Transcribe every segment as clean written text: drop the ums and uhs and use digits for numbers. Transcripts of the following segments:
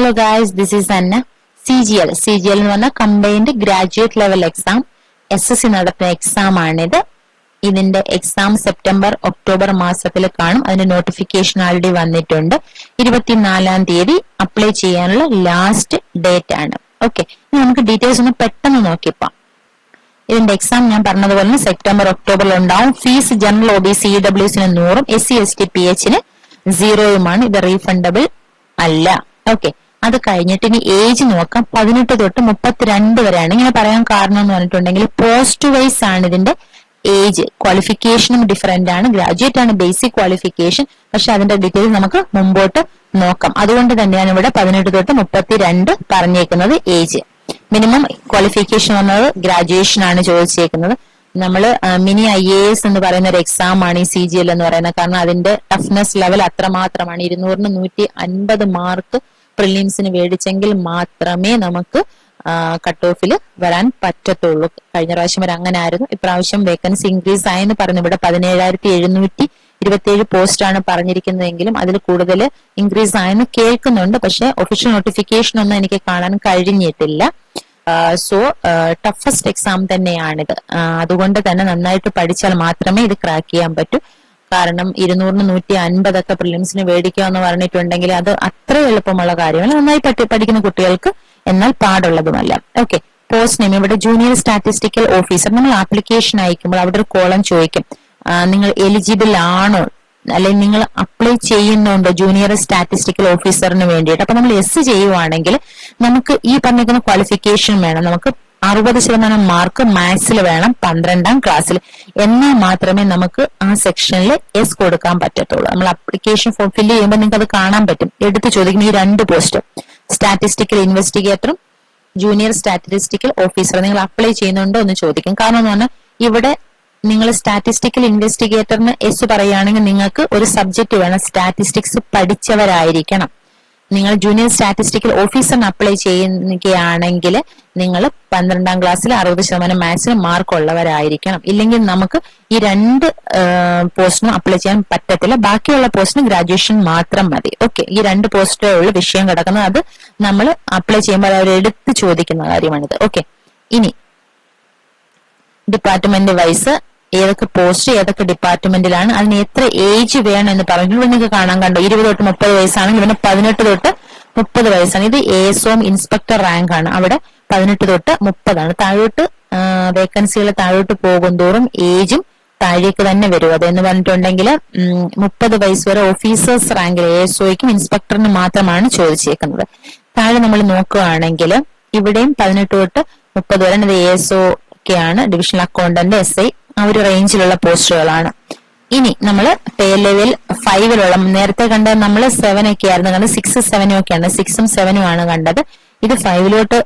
Hello guys, this is Anna. CGL എന്ന് പറഞ്ഞാൽ combined graduate level exam SSC നടത്തുന്ന exam ആണിത്. ഇതിന്റെ എക്സാം സെപ്റ്റംബർ ഒക്ടോബർ മാസത്തിൽ കാണും. അതിന്റെ നോട്ടിഫിക്കേഷൻ ആൾറെഡി വന്നിട്ടുണ്ട്. 24-ാം തീയതി അപ്ലൈ ചെയ്യാനുള്ള ലാസ്റ്റ് ഡേറ്റ് ആണ്. ഓക്കെ, നമുക്ക് ഡീറ്റെയിൽസ് ഒന്ന് പെട്ടെന്ന് നോക്കിപ്പാം. ഇതിന്റെ എക്സാം ഞാൻ പറഞ്ഞതുപോലെ സെപ്റ്റംബർ ഒക്ടോബറിൽ ഉണ്ടാവും. Fees general OBC EWSന് 100, SC ST PHന് 0യുമാണ്. ഇത് റീഫണ്ടബിൾ അല്ല. ഓക്കെ, അത് കഴിഞ്ഞിട്ട് ഇനി ഏജ് നോക്കാം. 18 തൊട്ട് 32 വരെയാണ്. ഇങ്ങനെ പറയാൻ കാരണം എന്ന് പറഞ്ഞിട്ടുണ്ടെങ്കിൽ പോസ്റ്റ് വൈസ് ആണ് ഇതിന്റെ ഏജ്. ക്വാളിഫിക്കേഷനും ഡിഫറെന്റ് ആണ്. ഗ്രാജുവേറ്റ് ആണ് ബേസിക് ക്വാളിഫിക്കേഷൻ, പക്ഷെ അതിന്റെ ഡീറ്റെയിൽസ് നമുക്ക് മുമ്പോട്ട് നോക്കാം. അതുകൊണ്ട് തന്നെയാണ് ഇവിടെ 18 തൊട്ട് 32 പറഞ്ഞേക്കുന്നത് ഏജ്. മിനിമം ക്വാളിഫിക്കേഷൻ വന്നത് ഗ്രാജുവേഷൻ ആണ് ചോദിച്ചേക്കുന്നത്. നമ്മള് മിനി IAS എന്ന് പറയുന്ന ഒരു എക്സാം ആണ് ഈ CGL എന്ന് പറയുന്നത്. കാരണം അതിന്റെ ടഫ്നെസ് ലെവൽ അത്രമാത്രമാണ്. 200-ന് 150 മാർക്ക് പ്രിലിംസിന് മേടിച്ചെങ്കിൽ മാത്രമേ നമുക്ക് കട്ട് ഓഫിൽ വരാൻ പറ്റത്തുള്ളൂ. കഴിഞ്ഞ പ്രാവശ്യം വരെ അങ്ങനെ ആയിരുന്നു. ഇപ്രാവശ്യം വേക്കൻസി ഇൻക്രീസ് ആയെന്ന് പറഞ്ഞു. ഇവിടെ 17,727 പോസ്റ്റ് ആണ് പറഞ്ഞിരിക്കുന്നതെങ്കിലും അതിൽ കൂടുതൽ ഇൻക്രീസ് ആയെന്ന് കേൾക്കുന്നുണ്ട്. പക്ഷെ ഒഫീഷ്യൽ നോട്ടിഫിക്കേഷൻ ഒന്നും എനിക്ക് കാണാൻ കഴിഞ്ഞിട്ടില്ല. സോ ടഫസ്റ്റ് എക്സാം തന്നെയാണിത്. അതുകൊണ്ട് തന്നെ നന്നായിട്ട് പഠിച്ചാൽ മാത്രമേ ഇത് ക്രാക്ക് ചെയ്യാൻ പറ്റൂ. കാരണം 200-ന് 150 ഒക്കെ പ്രിലിംസിന് മേടിക്കുക എന്ന് പറഞ്ഞിട്ടുണ്ടെങ്കിൽ അത് അത്ര എളുപ്പമുള്ള കാര്യമല്ല. നന്നായി പഠിക്കുന്ന കുട്ടികൾക്ക് എന്നാൽ പാടുള്ളതുമല്ല. ഓക്കെ, പോസ്റ്റ് നെയിം ഇവിടെ ജൂനിയർ സ്റ്റാറ്റിസ്റ്റിക്കൽ ഓഫീസർ. നമ്മൾ ആപ്ലിക്കേഷൻ അയക്കുമ്പോൾ അവിടെ ഒരു കോളം ചോദിക്കും, നിങ്ങൾ എലിജിബിൾ ആണോ, അല്ലെങ്കിൽ നിങ്ങൾ അപ്ലൈ ചെയ്യുന്നുണ്ടോ ജൂനിയർ സ്റ്റാറ്റിസ്റ്റിക്കൽ ഓഫീസറിന് വേണ്ടിയിട്ട്. അപ്പൊ നമ്മൾ യെസ് ചെയ്യുവാണെങ്കിൽ നമുക്ക് ഈ പറഞ്ഞിരിക്കുന്ന ക്വാളിഫിക്കേഷൻ വേണം. നമുക്ക് 60% മാർക്ക് മാത്സിൽ വേണം 12ാം ക്ലാസ്സിൽ. എന്നാൽ മാത്രമേ നമുക്ക് ആ സെക്ഷനിൽ യെസ് കൊടുക്കാൻ പറ്റത്തുള്ളൂ. നമ്മൾ ആപ്ലിക്കേഷൻ ഫോം ഫില്ല് ചെയ്യുമ്പോൾ നിങ്ങൾക്ക് അത് കാണാൻ പറ്റും. എടുത്ത് ചോദിക്കുന്ന ഈ 2 പോസ്റ്റ്, സ്റ്റാറ്റിസ്റ്റിക്കൽ ഇൻവെസ്റ്റിഗേറ്ററും ജൂനിയർ സ്റ്റാറ്റിസ്റ്റിക്കൽ ഓഫീസർ, നിങ്ങൾ അപ്ലൈ ചെയ്യുന്നുണ്ടോ എന്ന് ചോദിക്കും. കാരണം എന്ന് പറഞ്ഞാൽ ഇവിടെ നിങ്ങൾ സ്റ്റാറ്റിസ്റ്റിക്കൽ ഇൻവെസ്റ്റിഗേറ്ററിന് യെസ് പറയുകയാണെങ്കിൽ നിങ്ങൾക്ക് ഒരു സബ്ജക്ട് വേണം, സ്റ്റാറ്റിസ്റ്റിക്സ് പഠിച്ചവരായിരിക്കണം. നിങ്ങൾ ജൂനിയർ സ്റ്റാറ്റിസ്റ്റിക്കൽ ഓഫീസറിന് അപ്ലൈ ചെയ്യുകയാണെങ്കിൽ നിങ്ങൾ 12ാം ക്ലാസ്സിൽ 60% മാത്സിന് മാർക്ക് ഉള്ളവരായിരിക്കണം. ഇല്ലെങ്കിൽ നമുക്ക് ഈ 2 പോസ്റ്റിനും അപ്ലൈ ചെയ്യാൻ പറ്റത്തില്ല. ബാക്കിയുള്ള പോസ്റ്റിന് ഗ്രാജുവേഷൻ മാത്രം മതി. ഓക്കെ, ഈ 2 പോസ്റ്റേ ഉള്ള വിഷയം കിടക്കുന്നത്. അത് നമ്മൾ അപ്ലൈ ചെയ്യുമ്പോൾ അവർ എടുത്ത് ചോദിക്കുന്ന കാര്യമാണിത്. ഓക്കെ, ഇനി ഡിപ്പാർട്ട്മെന്റ് വൈസ് ഏതൊക്കെ പോസ്റ്റ് ഏതൊക്കെ ഡിപ്പാർട്ട്മെന്റിലാണ്, അതിന് എത്ര ഏജ് വേണം എന്ന് പറഞ്ഞിട്ട് നിങ്ങൾക്ക് കാണാൻ കണ്ടോ. 20 തൊട്ട് 30 വയസ്സാണെങ്കിൽ ഇവന് 18 തൊട്ട് 30 വയസ്സാണ്. ഇത് ASOM ഇൻസ്പെക്ടർ റാങ്ക് ആണ്. അവിടെ 18 തൊട്ട് 30 ആണ്. താഴോട്ട് വേക്കൻസികൾ താഴോട്ട് പോകും തോറും ഏജും താഴേക്ക് തന്നെ വരും. അതെന്ന് പറഞ്ഞിട്ടുണ്ടെങ്കിൽ 30 വയസ്സ് വരെ ഓഫീസേഴ്സ് റാങ്കിൽ ASOയ്ക്കും ഇൻസ്പെക്ടറിന് മാത്രമാണ് ചോദിച്ചേക്കുന്നത്. താഴെ നമ്മൾ നോക്കുകയാണെങ്കിൽ ഇവിടെയും 18 തൊട്ട് 30 വരെ ഇത് ASO ഒക്കെയാണ്. ഡിവിഷണൽ അക്കൗണ്ടന്റ്, SI ആ ഒരു റേഞ്ചിലുള്ള പോസ്റ്റുകളാണ്. ഇനി നമ്മൾ പേ ലെവൽ 5ലുള്ള നേരത്തെ കണ്ടത് നമ്മൾ 7 ഒക്കെ ആയിരുന്നു കണ്ടത്. 6, 7 ഒക്കെയാണ്. 6ഉം 7ഉം ആണ് കണ്ടത്. ഇത് 4ലോട്ട്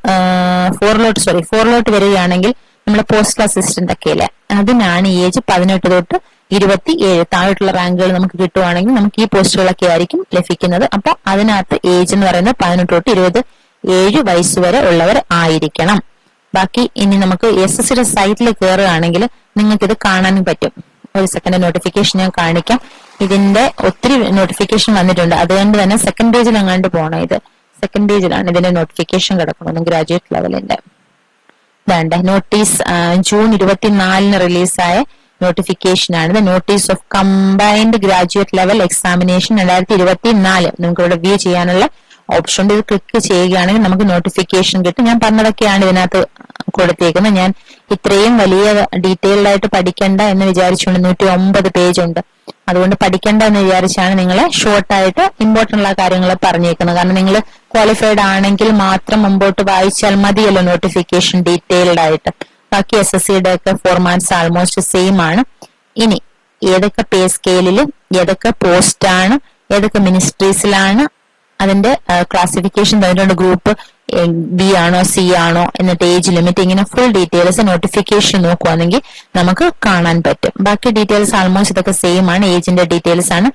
വരികയാണെങ്കിൽ നമ്മളെ പോസ്റ്റൽ അസിസ്റ്റന്റ് ഒക്കെ അല്ലേ, അതിനാണ് ഏജ് 18 തൊട്ട് 27. താഴോട്ടുള്ള റാങ്കുകൾ നമുക്ക് കിട്ടുവാണെങ്കിൽ നമുക്ക് ഈ പോസ്റ്റുകളൊക്കെ ആയിരിക്കും ലഭിക്കുന്നത്. അപ്പൊ അതിനകത്ത് ഏജ് എന്ന് പറയുന്നത് 18 തൊട്ട് 27 വയസ്സ് വരെ ഉള്ളവർ ആയിരിക്കണം. ബാക്കി ഇനി നമുക്ക് SSCയുടെ സൈറ്റിൽ കയറുകയാണെങ്കിൽ നിങ്ങൾക്ക് ഇത് കാണാനും പറ്റും. ഒരു സെക്കൻഡ് നോട്ടിഫിക്കേഷൻ ഞാൻ കാണിക്കാം. ഇതിന്റെ ഒത്തിരി നോട്ടിഫിക്കേഷൻ വന്നിട്ടുണ്ട്. അതുകൊണ്ട് തന്നെ സെക്കൻഡ് പേജിൽ അങ്ങാണ്ട് പോകണം. ഇത് സെക്കൻഡ് പേജിലാണ് ഇതിന്റെ നോട്ടിഫിക്കേഷൻ കിടക്കുന്നത്. ഗ്രാജുവേറ്റ് ലെവലിന്റെ വേണ്ട നോട്ടീസ് ജൂൺ 24-ന് റിലീസായ നോട്ടിഫിക്കേഷൻ ആണ്. Notice of combined graduate level examination 2024. നിങ്ങൾക്ക് ഇവിടെ വ്യൂ ചെയ്യാനുള്ള ഓപ്ഷൻ ഉണ്ട്. ഇത് ക്ലിക്ക് ചെയ്യുകയാണെങ്കിൽ നമുക്ക് നോട്ടിഫിക്കേഷൻ കിട്ടും. ഞാൻ പറഞ്ഞതൊക്കെയാണ് ഇതിനകത്ത് കൊടുത്തേക്കുന്നത്. ഞാൻ ഇത്രയും വലിയ ഡീറ്റെയിൽഡ് ആയിട്ട് പഠിക്കണ്ട എന്ന് വിചാരിച്ചുകൊണ്ട് 109 പേജ് ഉണ്ട്. അതുകൊണ്ട് പഠിക്കണ്ട എന്ന് വിചാരിച്ചാണ് നിങ്ങളെ ഷോർട്ടായിട്ട് ഇമ്പോർട്ടന്റ് ഉള്ള കാര്യങ്ങൾ പറഞ്ഞേക്കുന്നത്. കാരണം നിങ്ങൾ ക്വാളിഫൈഡ് ആണെങ്കിൽ മാത്രം മുമ്പോട്ട് വായിച്ചാൽ മതിയല്ലോ നോട്ടിഫിക്കേഷൻ ഡീറ്റെയിൽഡ് ആയിട്ട്. ബാക്കി SSCയുടെ ഒക്കെ ഫോർമാറ്റ്സ് ആൾമോസ്റ്റ് സെയിം ആണ്. ഇനി ഏതൊക്കെ പേ സ്കെയിലിൽ ഏതൊക്കെ പോസ്റ്റാണ്, ഏതൊക്കെ മിനിസ്ട്രീസിലാണ്, അതിന്റെ ക്ലാസിഫിക്കേഷൻ തന്നിട്ടുണ്ട്. ഗ്രൂപ്പ് B ആണോ C ആണോ, എന്നിട്ട് ഏജ് ലിമിറ്റ്, ഇങ്ങനെ ഫുൾ ഡീറ്റെയിൽസ് നോട്ടിഫിക്കേഷൻ നോക്കുവാണെങ്കിൽ നമുക്ക് കാണാൻ പറ്റും. ബാക്കി ഡീറ്റെയിൽസ് ആൾമോസ്റ്റ് ഇതൊക്കെ സെയിം ആണ്. ഏജിന്റെ ഡീറ്റെയിൽസ് ആണ്.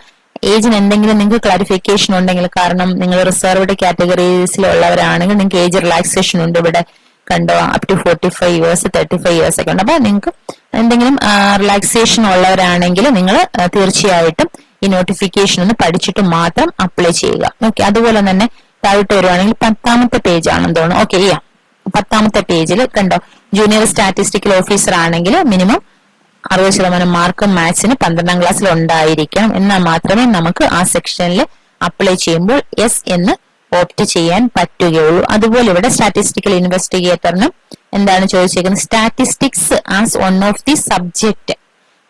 ഏജിന് എന്തെങ്കിലും നിങ്ങൾക്ക് ക്ലാരിഫിക്കേഷൻ ഉണ്ടെങ്കിൽ, കാരണം നിങ്ങൾ റിസർവ്ഡ് കാറ്റഗറീസിലുള്ളവരാണെങ്കിൽ നിങ്ങൾക്ക് ഏജ് റിലാക്സേഷൻ ഉണ്ട്. ഇവിടെ കണ്ടോ, അപ് ടു 45 ഇയേഴ്സ് 35 ഇയേഴ്സ് ഒക്കെ ഉണ്ട്. അപ്പൊ നിങ്ങൾക്ക് എന്തെങ്കിലും റിലാക്സേഷൻ ഉള്ളവരാണെങ്കിൽ നിങ്ങൾ തീർച്ചയായിട്ടും ഈ നോട്ടിഫിക്കേഷൻ ഒന്ന് പഠിച്ചിട്ട് മാത്രം അപ്ലൈ ചെയ്യുക. ഓക്കെ, അതുപോലെ തന്നെ താഴോട്ട് വരുവാണെങ്കിൽ 10ാമത്തെ പേജ് ആണെന്ന് തോന്നുന്നു. ഓക്കെ, 10ാമത്തെ പേജിൽ കണ്ടോ, ജൂനിയർ സ്റ്റാറ്റിസ്റ്റിക്കൽ ഓഫീസർ ആണെങ്കിൽ മിനിമം 60% മാർക്ക് മാത്സിന് 12ാം ക്ലാസ്സിൽ ഉണ്ടായിരിക്കണം. എന്നാൽ മാത്രമേ നമുക്ക് ആ സെക്ഷനിൽ അപ്ലൈ ചെയ്യുമ്പോൾ യെസ് എന്ന് ഓപ്റ്റ് ചെയ്യാൻ പറ്റുകയുള്ളൂ. അതുപോലെ ഇവിടെ സ്റ്റാറ്റിസ്റ്റിക്കൽ ഇൻവെസ്റ്റിഗേറ്ററിനും എന്താണ് ചോദിച്ചിരിക്കുന്നത്, statistics as one of the subject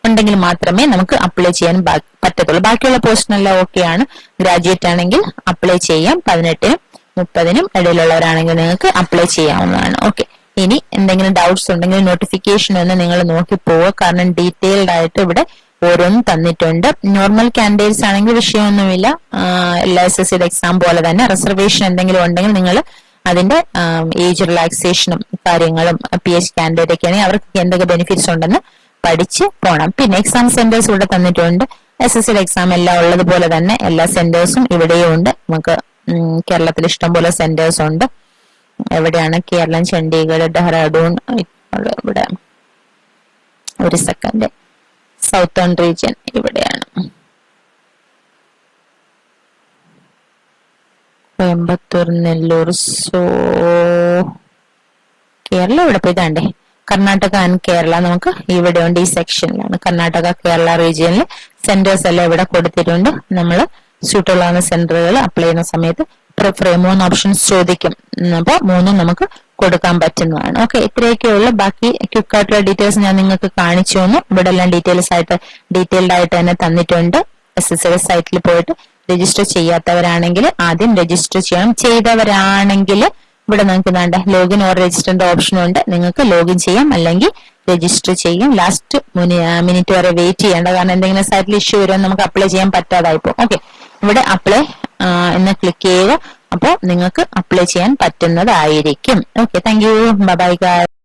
ഉണ്ടെങ്കിൽ മാത്രമേ നമുക്ക് അപ്ലൈ ചെയ്യാൻ പറ്റത്തുള്ളൂ. ബാക്കിയുള്ള പോസ്റ്റിനെല്ലാം ഓക്കെയാണ്. ഗ്രാജുവേറ്റ് ആണെങ്കിൽ അപ്ലൈ ചെയ്യാം. 18നും 30നും ഇടയിലുള്ളവരാണെങ്കിൽ നിങ്ങൾക്ക് അപ്ലൈ ചെയ്യാവുന്നതാണ്. ഓക്കെ, ഇനി എന്തെങ്കിലും ഡൗട്ട്സ് ഉണ്ടെങ്കിൽ നോട്ടിഫിക്കേഷൻ ഒന്ന് നിങ്ങൾ നോക്കി പോവുക. കാരണം ഡീറ്റെയിൽഡ് ആയിട്ട് ഇവിടെ ഓരോന്നും തന്നിട്ടുണ്ട്. നോർമൽ കാൻഡിഡേറ്റ്സ് ആണെങ്കിൽ വിഷയമൊന്നുമില്ല, എല്ലാ SSC എക്സാം പോലെ തന്നെ. റിസർവേഷൻ എന്തെങ്കിലും ഉണ്ടെങ്കിൽ നിങ്ങൾ അതിന്റെ ഏജ് റിലാക്സേഷനും കാര്യങ്ങളും PH കാൻഡിഡേറ്റ് ഒക്കെ ആണെങ്കിൽ അവർക്ക് എന്തൊക്കെ ബെനിഫിറ്റ്സ് ഉണ്ടെന്ന് പഠിച്ച് പോകണം. പിന്നെ എക്സാം സെന്റേഴ്സ് ഇവിടെ തന്നിട്ടുണ്ട്. SSC എക്സാം എല്ലാം ഉള്ളതുപോലെ തന്നെ എല്ലാ സെന്റേഴ്സും ഇവിടെയും ഉണ്ട്. നമുക്ക് കേരളത്തിൽ ഇഷ്ടംപോലെ സെന്റേഴ്സ് ഉണ്ട്. എവിടെയാണ്? കേരളം, ചണ്ഡീഗഡ്, ഡെഹ്റാഡൂൺ, ഇവിടെ ഒരു സെക്കൻഡ്, സൗത്തേൺ റീജിയൻ ഇവിടെയാണ്, കോയമ്പത്തൂർ, നെല്ലൂർ. സോ കേരള ഇവിടെ പോയി താണ്ടേ, കർണാടക ആൻഡ് കേരള നമുക്ക് ഇവിടെ ഉണ്ട്. ഈ സെക്ഷനിലാണ് കർണാടക കേരള റീജിയനിൽ സെന്റേഴ്സ് എല്ലാം ഇവിടെ കൊടുത്തിട്ടുണ്ട്. നമ്മൾ സ്യൂട്ടബിൾ ആവുന്ന സെന്ററുകൾ അപ്ലൈ ചെയ്യുന്ന സമയത്ത് പ്രിഫർ 3 ഓപ്ഷൻസ് ചോദിക്കും. അപ്പൊ 3 നമുക്ക് കൊടുക്കാൻ പറ്റുന്നതാണ്. ഓക്കെ, ഇത്രയൊക്കെയുള്ള. ബാക്കി ക്വിക്കായിട്ടുള്ള ഡീറ്റെയിൽസ് ഞാൻ നിങ്ങൾക്ക് കാണിച്ചു തന്നു. ഇവിടെ എല്ലാം ഡീറ്റെയിൽഡ് ആയിട്ട് തന്നെ തന്നിട്ടുണ്ട്. SSC സൈറ്റിൽ പോയിട്ട് രജിസ്റ്റർ ചെയ്യാത്തവരാണെങ്കിൽ ആദ്യം രജിസ്റ്റർ ചെയ്യണം. ചെയ്തവരാണെങ്കിൽ ഇവിടെ നിങ്ങൾക്ക് വേണ്ട ലോഗിൻ ഓർ രജിസ്റ്ററിന്റെ ഓപ്ഷൻ ഉണ്ട്. നിങ്ങൾക്ക് ലോഗിൻ ചെയ്യാം, അല്ലെങ്കിൽ രജിസ്റ്റർ ചെയ്യും. ലാസ്റ്റ് മിനിറ്റ് വരെ വെയിറ്റ് ചെയ്യേണ്ട, കാരണം എന്തെങ്കിലും സൈറ്റിൽ ഇഷ്യൂ വരുമ്പോൾ നമുക്ക് അപ്ലൈ ചെയ്യാൻ പറ്റാതായിപ്പോ. ഓക്കെ, ഇവിടെ അപ്ലൈ എന്ന് ക്ലിക്ക് ചെയ്യുക. അപ്പോൾ നിങ്ങൾക്ക് അപ്ലൈ ചെയ്യാൻ പറ്റുന്നതായിരിക്കും. Okay, thank you, bye bye guys.